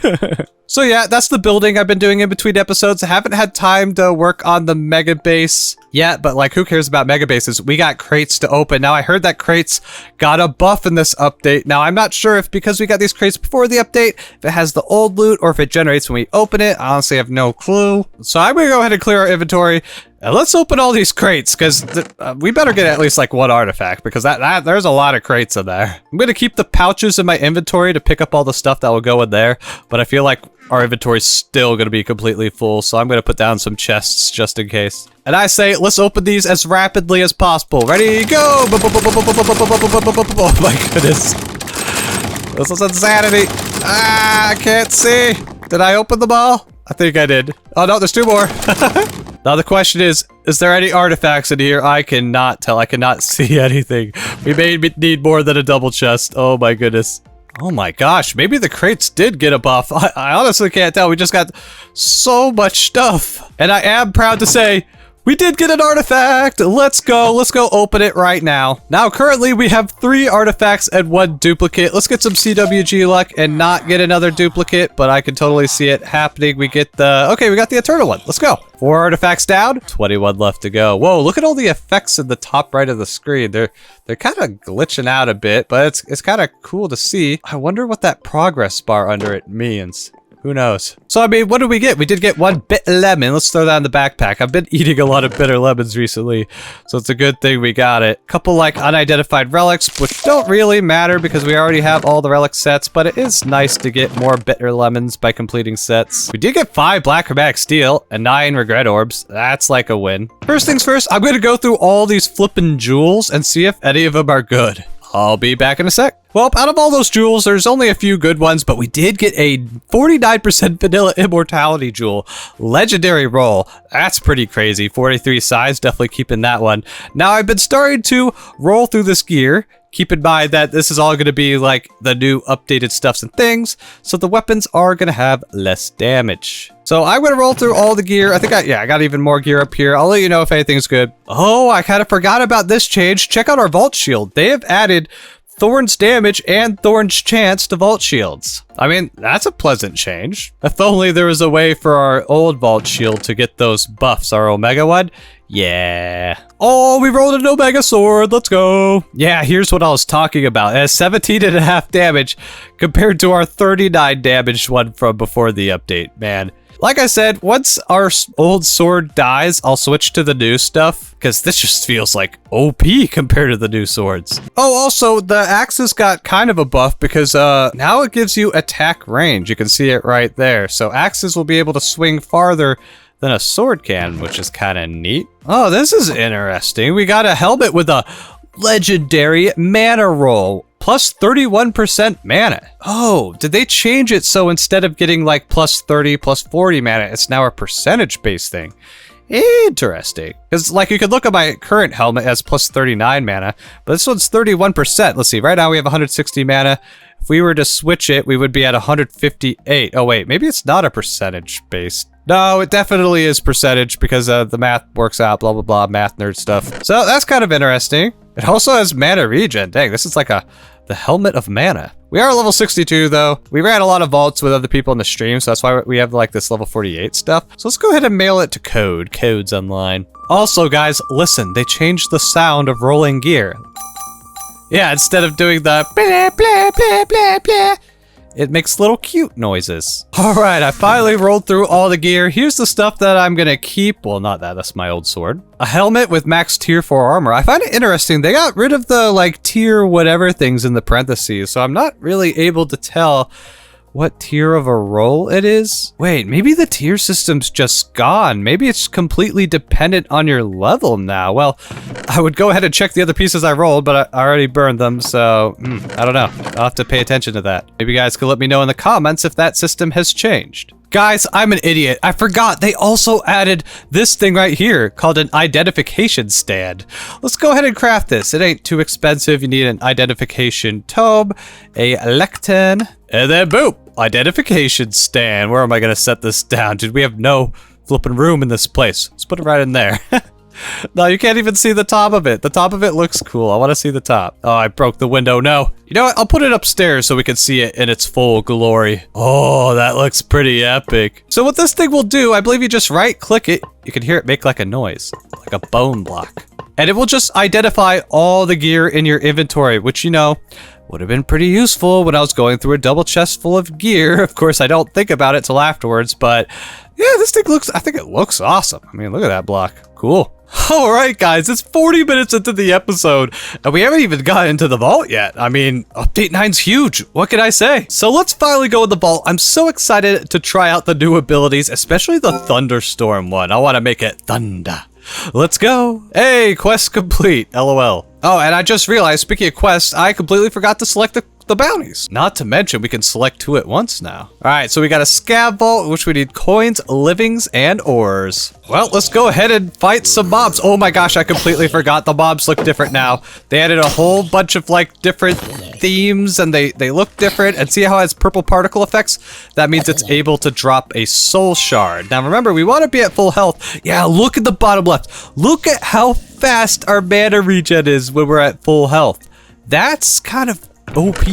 So yeah, that's the building I've been doing in between episodes. I haven't had time to work on the mega base yet, but like who cares about mega bases? We got crates to open. Now I heard that crates got a buff in this update. Now I'm not sure if because we got these crates before the update, if it has the old loot or if it generates when we open it. I honestly have no clue. So I'm gonna go ahead and clear our inventory. And let's open all these crates, because we better get at least like 1 artifact, because there's a lot of crates in there. I'm going to keep the pouches in my inventory to pick up all the stuff that will go in there, but I feel like our inventory is still going to be completely full, so I'm going to put down some chests just in case. And I say, let's open these as rapidly as possible. Ready, go! Oh my goodness. This is insanity. Ah, I can't see. Did I open them all? I think I did. Oh no, there's 2 more. Now the question is there any artifacts in here? I cannot tell. I cannot see anything. We may need more than a double chest. Oh my goodness. Oh my gosh, maybe the crates did get a buff. I honestly can't tell. We just got so much stuff. And I am proud to say, we did get an artifact. Let's go open it right now. Now, currently we have 3 artifacts and 1 duplicate. Let's get some CWG luck and not get another duplicate, but I can totally see it happening. We get okay, we got the eternal one. Let's go. 4 artifacts down, 21 left to go. Whoa, look at all the effects in the top right of the screen. They're kind of glitching out a bit, but it's kind of cool to see. I wonder what that progress bar under it means. Who knows? So, I mean, what did we get? We did get 1 bitter lemon. Let's throw that in the backpack. I've been eating a lot of bitter lemons recently, so it's a good thing we got it. Couple, like, unidentified relics, which don't really matter because we already have all the relic sets, but it is nice to get more bitter lemons by completing sets. We did get 5 black chromatic steel and 9 regret orbs. That's like a win. First things first, I'm going to go through all these flippin' jewels and see if any of them are good. I'll be back in a sec. Well, out of all those jewels, there's only a few good ones, but we did get a 49% vanilla immortality jewel. Legendary roll. That's pretty crazy. 43 size, definitely keeping that one. Now, I've been starting to roll through this gear. Keep in mind that this is all going to be like the new updated stuffs and things, so the weapons are going to have less damage. So I'm going to roll through all the gear. I think I got even more gear up here. I'll let you know if anything's good. Oh, I kind of forgot about this change. Check out our vault shield. They have added Thorn's damage and Thorn's chance to vault shields. I mean, that's a pleasant change. If only there was a way for our old vault shield to get those buffs, our Omega one. Yeah. Oh, we rolled an Omega sword. Let's go. Yeah, here's what I was talking about. It has 17.5 damage compared to our 39 damage one from before the update, man. Like I said, once our old sword dies, I'll switch to the new stuff, because this just feels like OP compared to the new swords. Oh, also, the axes got kind of a buff, because now it gives you attack range. You can see it right there. So axes will be able to swing farther than a sword can, which is kind of neat. Oh, this is interesting. We got a helmet with a legendary mana roll. plus 31% mana. Oh, did they change it so instead of getting like plus 30, plus 40 mana, it's now a percentage-based thing? Interesting. Because, like, you could look at my current helmet as plus 39 mana, but this one's 31%. Let's see, right now we have 160 mana. If we were to switch it, we would be at 158. Oh, wait, maybe it's not a percentage-based. No, it definitely is percentage because the math works out, blah, blah, blah, math nerd stuff. So that's kind of interesting. It also has mana regen. Dang, this is like the helmet of mana. We are level 62 though. We ran a lot of vaults with other people in the stream, so that's why we have like this level 48 stuff. So let's go ahead and mail it to Code. Code's online. Also guys, listen, they changed the sound of rolling gear. Yeah, instead of doing the blah, blah, blah, blah, blah, it makes little cute noises. All right, I finally rolled through all the gear. Here's the stuff that I'm gonna keep. Well, not that, that's my old sword. A helmet with max tier 4 armor. I find it interesting. They got rid of the like tier whatever things in the parentheses, so I'm not really able to tell what tier of a roll it is. Wait, maybe the tier system's just gone. Maybe it's completely dependent on your level now. Well, I would go ahead and check the other pieces I rolled, but I already burned them, so I don't know. I'll have to pay attention to that. Maybe you guys could let me know in the comments if that system has changed. Guys, I'm an idiot. I forgot they also added this thing right here called an identification stand. Let's go ahead and craft this. It ain't too expensive. You need an identification tome, a lectern, and then boom, identification stand. Where am I gonna set this down? Dude, we have no flipping room in this place. Let's put it right in there. No, you can't even see the top of it. The top of it looks cool. I want to see the top. Oh, I broke the window. No. You know what? I'll put it upstairs so we can see it in its full glory. Oh, that looks pretty epic. So what this thing will do, I believe you just right click it. You can hear it make like a noise, like a bone block. And it will just identify all the gear in your inventory, which, you know, would have been pretty useful when I was going through a double chest full of gear. Of course, I don't think about it till afterwards, but yeah, this thing looks, I think it looks awesome. I mean, look at that block. Cool. All right, guys, it's 40 minutes into the episode, and we haven't even gotten into the vault yet. I mean, update 9's huge. What can I say? So let's finally go in the vault. I'm so excited to try out the new abilities, especially the thunderstorm one. I want to make it thunder. Let's go. Hey, quest complete. LOL. Oh, and I just realized, speaking of quests, I completely forgot to select the bounties. Not to mention, we can select 2 at once now. All right, so we got a scab vault, which we need coins, livings, and ores. Well, let's go ahead and fight some mobs. Oh my gosh, I completely forgot. The mobs look different now. They added a whole bunch of like different themes, and they look different. And see how it has purple particle effects? That means it's able to drop a soul shard. Now remember, we want to be at full health. Yeah, look at the bottom left. Look at how fast our mana regen is when we're at full health. That's kind of OP.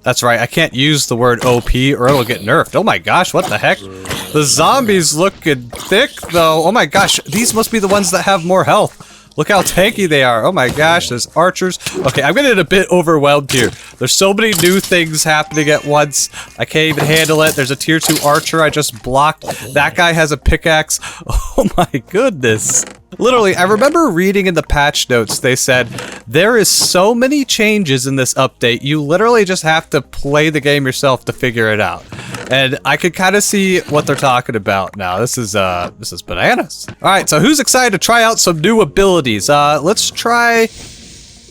That's right, I can't use the word OP or it'll get nerfed. Oh my gosh, what the heck? The zombies looking thick though. Oh my gosh, these must be the ones that have more health. Look how tanky they are. Oh my gosh, there's archers. Okay, I'm getting a bit overwhelmed here. There's so many new things happening at once. I can't even handle it. There's a tier 2 archer I just blocked. That guy has a pickaxe. Oh my goodness. Literally, I remember reading in the patch notes, they said, there is so many changes in this update, you literally just have to play the game yourself to figure it out. And I could kind of see what they're talking about now. This is bananas. All right, so who's excited to try out some new abilities? Let's try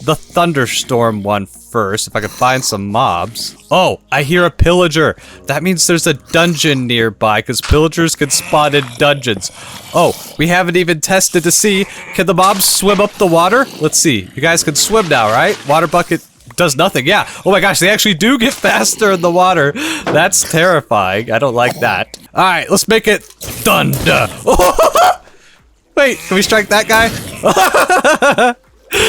the thunderstorm one first, if I could find some mobs. Oh, I hear a pillager. That means there's a dungeon nearby, because pillagers can spawn in dungeons. Oh, we haven't even tested to see. Can the mobs swim up the water? Let's see. You guys can swim now, right? Water bucket does nothing. Yeah. Oh my gosh, they actually do get faster in the water. That's terrifying. I don't like that. All right, let's make it thunder. Wait, can we strike that guy?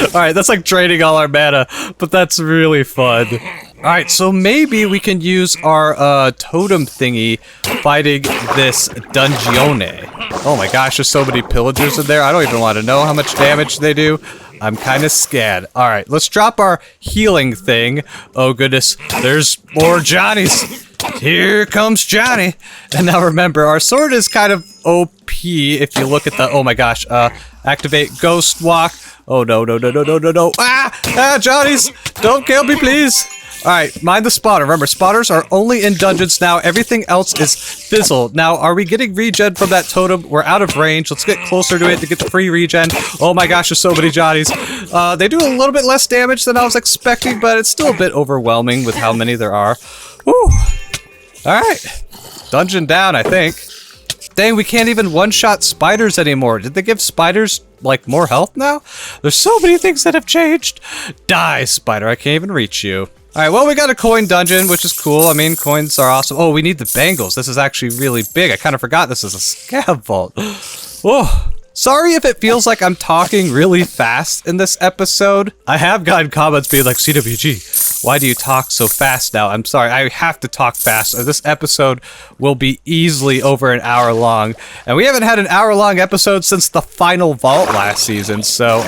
Alright, that's like draining all our mana, but that's really fun. Alright, so maybe we can use our totem thingy fighting this dungeone. Oh my gosh, there's so many pillagers in there. I don't even want to know how much damage they do. I'm kind of scared. Alright, let's drop our healing thing. Oh goodness, there's more Johnnies. Here comes Johnny. And now remember, our sword is kind of OP if you look at the, oh my gosh, activate Ghost Walk. Oh no, no, no, no, no, no, no. Ah, Johnnies, don't kill me, please. All right, mind the spotter. Remember, spotters are only in dungeons now. Everything else is fizzled. Now, are we getting regen from that totem? We're out of range. Let's get closer to it to get the free regen. Oh my gosh, there's so many Johnnies. They do a little bit less damage than I was expecting, but it's still a bit overwhelming with how many there are. Woo! Alright. Dungeon down, I think. Dang, we can't even one-shot spiders anymore. Did they give spiders, like, more health now? There's so many things that have changed. Die, spider. I can't even reach you. Alright, well, we got a coin dungeon, which is cool. I mean, coins are awesome. Oh, we need the bangles. This is actually really big. I kind of forgot this is a scab vault. Whoa. Sorry if it feels like I'm talking really fast in this episode. I have gotten comments being like, CWG, why do you talk so fast now? I'm sorry, I have to talk fast, or this episode will be easily over an hour long. And we haven't had an hour-long episode since the final vault last season, so,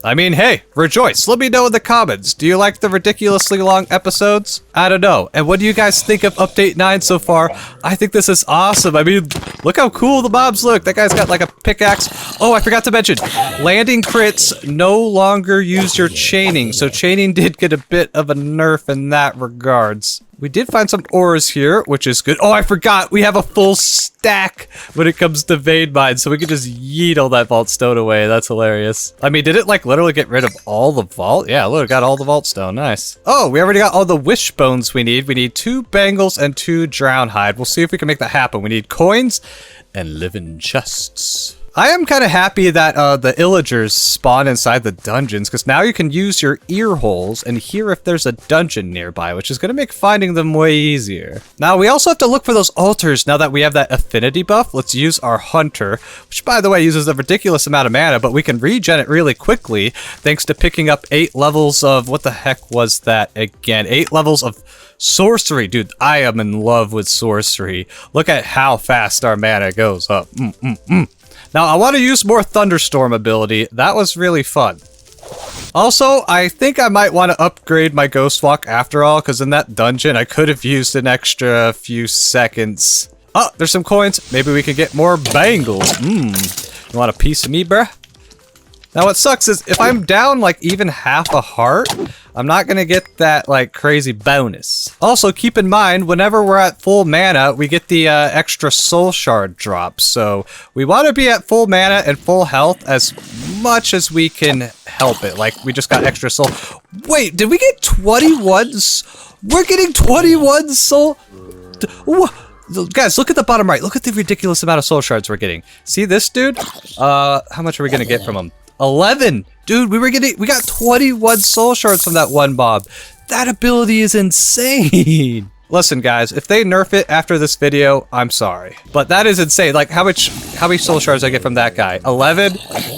I mean, hey, rejoice. Let me know in the comments. Do you like the ridiculously long episodes? I don't know. And what do you guys think of Update 9 so far? I think this is awesome. I mean, look how cool the mobs look. That guy's got like a pickaxe. Oh, I forgot to mention, landing crits no longer use your chaining, so chaining did get a bit of a nerf in that regards. We did find some ores here, which is good. Oh, I forgot, we have a full stack when it comes to vein mines, so we can just yeet all that vault stone away. That's hilarious. I mean, did it like literally get rid of all the vault? Yeah, look, got all the vault stone, nice. Oh, we already got all the wish bones we need. We need 2 bangles and 2 drown hide. We'll see if we can make that happen. We need coins and living chests. I am kind of happy that the illagers spawn inside the dungeons, because now you can use your ear holes and hear if there's a dungeon nearby, which is going to make finding them way easier. Now, we also have to look for those altars now that we have that affinity buff. Let's use our hunter, which, by the way, uses a ridiculous amount of mana, but we can regen it really quickly thanks to picking up 8 levels of... what the heck was that again? 8 levels of... sorcery. Dude, I am in love with sorcery. Look at how fast our mana goes up. Now, I want to use more thunderstorm ability. That was really fun. Also, I think I might want to upgrade my ghost walk after all, because in that dungeon, I could have used an extra few seconds. Oh, there's some coins. Maybe we can get more bangles. You want a piece of me, bruh? Now, what sucks is if I'm down like even half a heart, I'm not gonna get that like crazy bonus. Also, keep in mind, whenever we're at full mana, we get the extra soul shard drop. So we want to be at full mana and full health as much as we can help it. Like we just got extra soul. Wait, did we get 21? We're getting 21 soul. Guys, look at the bottom right. Look at the ridiculous amount of soul shards we're getting. See this dude? How much are we gonna get from him? 11! Dude, we got 21 soul shards from that one mob. That ability is insane! Listen, guys, if they nerf it after this video, I'm sorry. But that is insane. Like, how many soul shards I get from that guy? 11?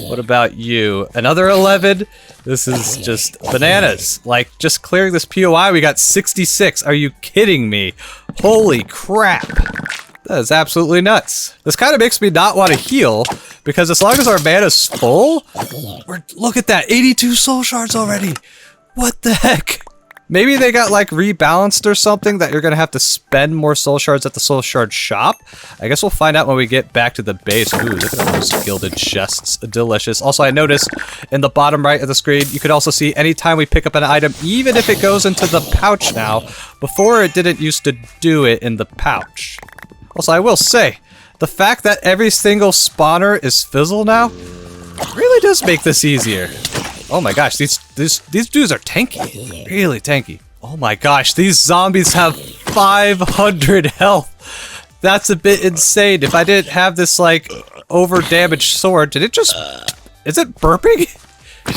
What about you? Another 11? This is just bananas. Like, just clearing this POI, we got 66. Are you kidding me? Holy crap. That is absolutely nuts. This kind of makes me not want to heal, because as long as our mana's full, look at that, 82 soul shards already. What the heck? Maybe they got like rebalanced or something that you're gonna have to spend more soul shards at the soul shard shop. I guess we'll find out when we get back to the base. Ooh, look at those gilded chests, delicious. Also, I noticed in the bottom right of the screen, you could also see anytime we pick up an item, even if it goes into the pouch now, before it didn't used to do it in the pouch. Also, I will say, the fact that every single spawner is fizzle now really does make this easier. Oh my gosh, these dudes are tanky. Really tanky. Oh my gosh, these zombies have 500 health. That's a bit insane. If I didn't have this, like, over-damaged sword, did it just... is it burping?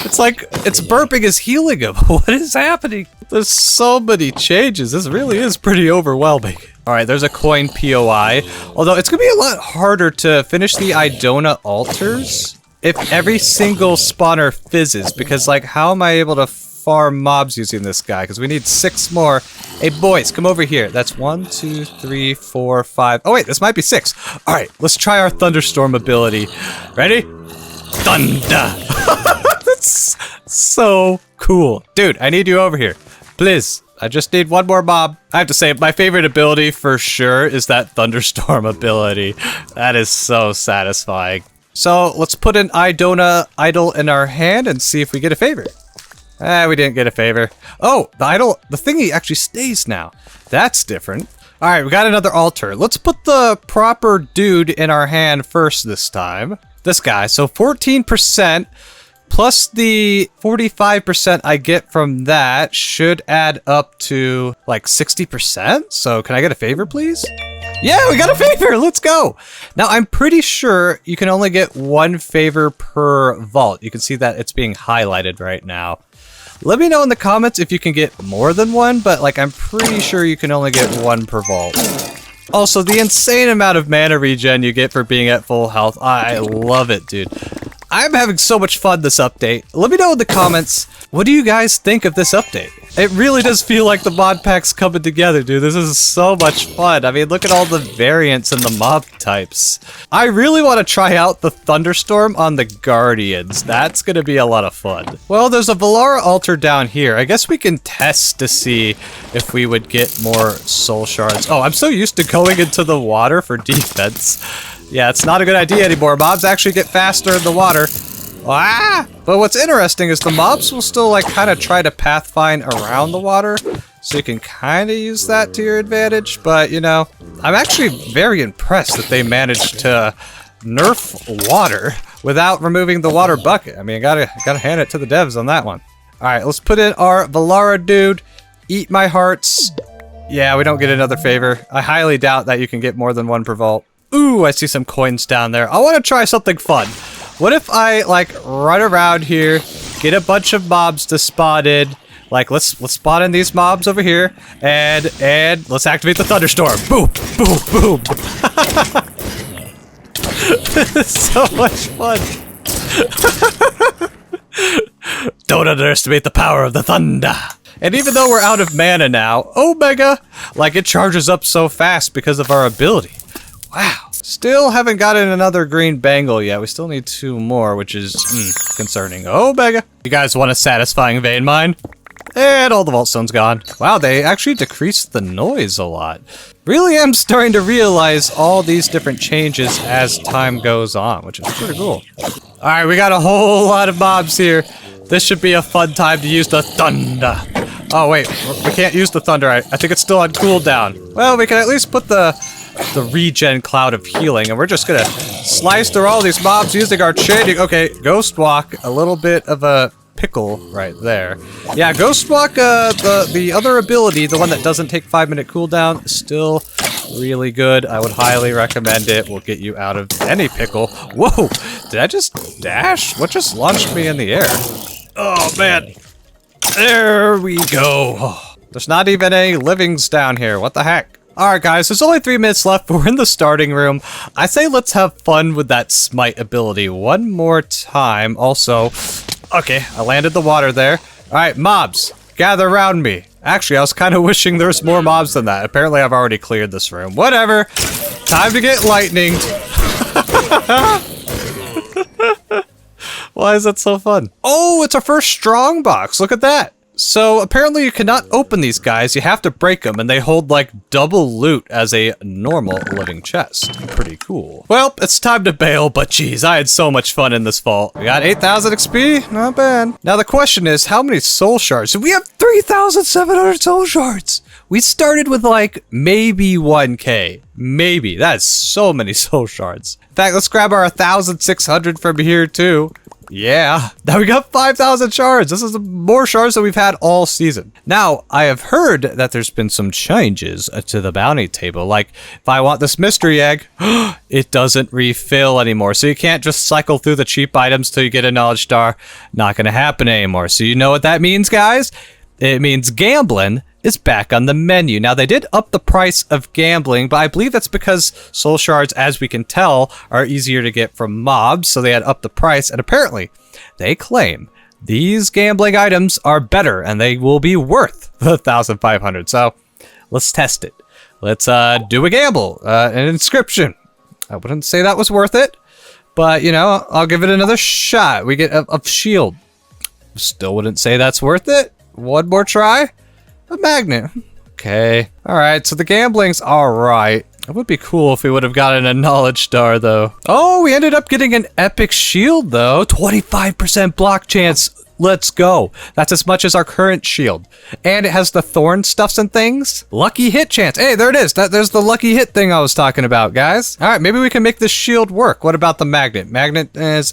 It's like, it's burping is healing him. What is happening? There's so many changes. This really is pretty overwhelming. Alright, there's a coin POI. Although, it's gonna be a lot harder to finish the Idona altars if every single spawner fizzes. Because, like, how am I able to farm mobs using this guy? Because we need 6 more. Hey, boys, come over here. That's 1, 2, 3, 4, 5. Oh, wait, this might be 6. Alright, let's try our thunderstorm ability. Ready? Thunder! That's so cool. Dude, I need you over here. Please. I just need one more mob. I have to say, my favorite ability for sure is that thunderstorm ability. That is so satisfying. So let's put an Idona idol in our hand and see if we get a favor. We didn't get a favor. Oh, the idol, the thingy actually stays now. That's different. All right, we got another altar. Let's put the proper dude in our hand first this time. This guy, so 14%. plus the 45% I get from that should add up to like 60%. So can I get a favor, please? Yeah, we got a favor. Let's go. Now, I'm pretty sure you can only get one favor per vault. You can see that it's being highlighted right now. Let me know in the comments if you can get more than one, but like I'm pretty sure you can only get one per vault. Also, the insane amount of mana regen you get for being at full health. I love it, dude. I'm having so much fun this update. Let me know in the comments, what do you guys think of this update? It really does feel like the mod pack's coming together, dude. This is so much fun. I mean, look at all the variants and the mob types. I really want to try out the Thunderstorm on the Guardians. That's going to be a lot of fun. Well, there's a Valara altar down here. I guess we can test to see if we would get more soul shards. Oh, I'm so used to going into the water for defense. Yeah, it's not a good idea anymore. Mobs actually get faster in the water. Ah! But what's interesting is the mobs will still like kind of try to pathfind around the water, so you can kind of use that to your advantage. But you know, I'm actually very impressed that they managed to nerf water without removing the water bucket. I mean, gotta hand it to the devs on that one. All right, let's put in our Valara dude. Eat my hearts. Yeah, we don't get another favor. I highly doubt that you can get more than one per vault. Ooh, I see some coins down there. I want to try something fun. What if I like run around here, get a bunch of mobs to spawn in? Like let's spawn in these mobs over here, and let's activate the thunderstorm. Boom, boom, boom. This is so much fun. Don't underestimate the power of the thunder. And even though we're out of mana now, Omega, like it charges up so fast because of our ability. Wow. Still haven't gotten another green bangle yet. We still need 2 more, which is concerning. Omega. You guys want a satisfying vein mine? And all the vault stones gone. Wow, they actually decreased the noise a lot. Really am starting to realize all these different changes as time goes on, which is pretty cool. All right, we got a whole lot of mobs here. This should be a fun time to use the thunder. Oh wait, we can't use the thunder. I think it's still on cooldown. Well, we can at least put the regen cloud of healing, and we're just gonna slice through all these mobs using our chaining. Okay, Ghost Walk, a little bit of a pickle right there. Yeah, Ghost Walk, the other ability, the one that doesn't take 5-minute cooldown, is still really good. I would highly recommend it. Will get you out of any pickle. Whoa, did I just dash? What just launched me in the air? Oh man, there we go. Oh, there's not even any livings down here. What the heck? Alright guys, there's only 3 minutes left. We're in the starting room. I say let's have fun with that smite ability one more time. Also, okay, I landed the water there. Alright, mobs, gather around me. Actually, I was kind of wishing there was more mobs than that. Apparently, I've already cleared this room. Whatever. Time to get lightninged. Why is that so fun? Oh, it's our first strong box. Look at that. So apparently you cannot open these guys, you have to break them, and they hold like double loot as a normal living chest. Pretty cool. Well, it's time to bail, but geez, I had so much fun in this vault. We got 8,000 XP, not bad. Now the question is, how many soul shards? We have 3,700 soul shards. We started with like maybe 1K. Maybe. That's so many soul shards. In fact, let's grab our 1,600 from here too. Yeah, now we got 5,000 shards. This is more shards than we've had all season. Now, I have heard that there's been some changes to the bounty table. Like, if I want this mystery egg, it doesn't refill anymore. So you can't just cycle through the cheap items till you get a knowledge star. Not gonna happen anymore. So you know what that means, guys? It means gambling is back on the menu. Now, they did up the price of gambling, but I believe that's because soul shards, as we can tell, are easier to get from mobs, so they had upped the price, and apparently, they claim these gambling items are better, and they will be worth the 1,500. So, let's test it. Let's do a gamble, an inscription. I wouldn't say that was worth it, but, you know, I'll give it another shot. We get a shield. Still wouldn't say that's worth it. One more try. A magnet. Okay. Alright, so the gambling's alright. It would be cool if we would have gotten a knowledge star, though. Oh, we ended up getting an epic shield, though. 25% block chance. Let's go. That's as much as our current shield. And it has the thorn stuffs and things. Lucky hit chance. Hey, there it is. There's the lucky hit thing I was talking about, guys. All right, maybe we can make this shield work. What about the magnet? Magnet is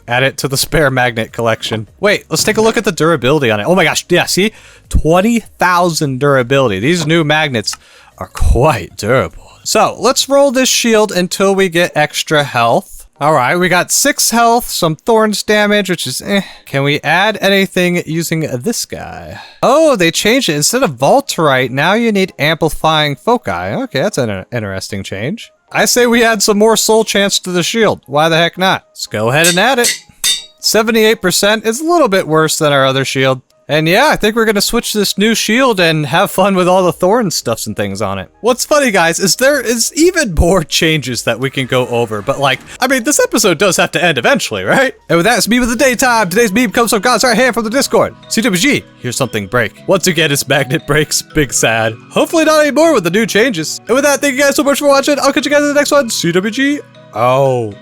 Add it to the spare magnet collection. Wait, let's take a look at the durability on it. Oh my gosh, yeah, see? 20,000 durability. These new magnets are quite durable. So let's roll this shield until we get extra health. All right, we got 6 health, some thorns damage, which is Can we add anything using this guy? Oh, they changed it. Instead of Vaultite, now you need amplifying foci. Okay, that's an interesting change. I say we add some more soul chance to the shield. Why the heck not? Let's go ahead and add it. 78% is a little bit worse than our other shield. And yeah, I think we're gonna switch this new shield and have fun with all the thorn stuffs and things on it. What's funny, guys, is there is even more changes that we can go over, but like, I mean, this episode does have to end eventually, right? And with that, it's Meme of the Daytime. Today's meme comes from God's right hand from the Discord. CWG, here's something break. Once again, his magnet breaks. Big sad. Hopefully not anymore with the new changes. And with that, thank you guys so much for watching. I'll catch you guys in the next one. CWG. Oh.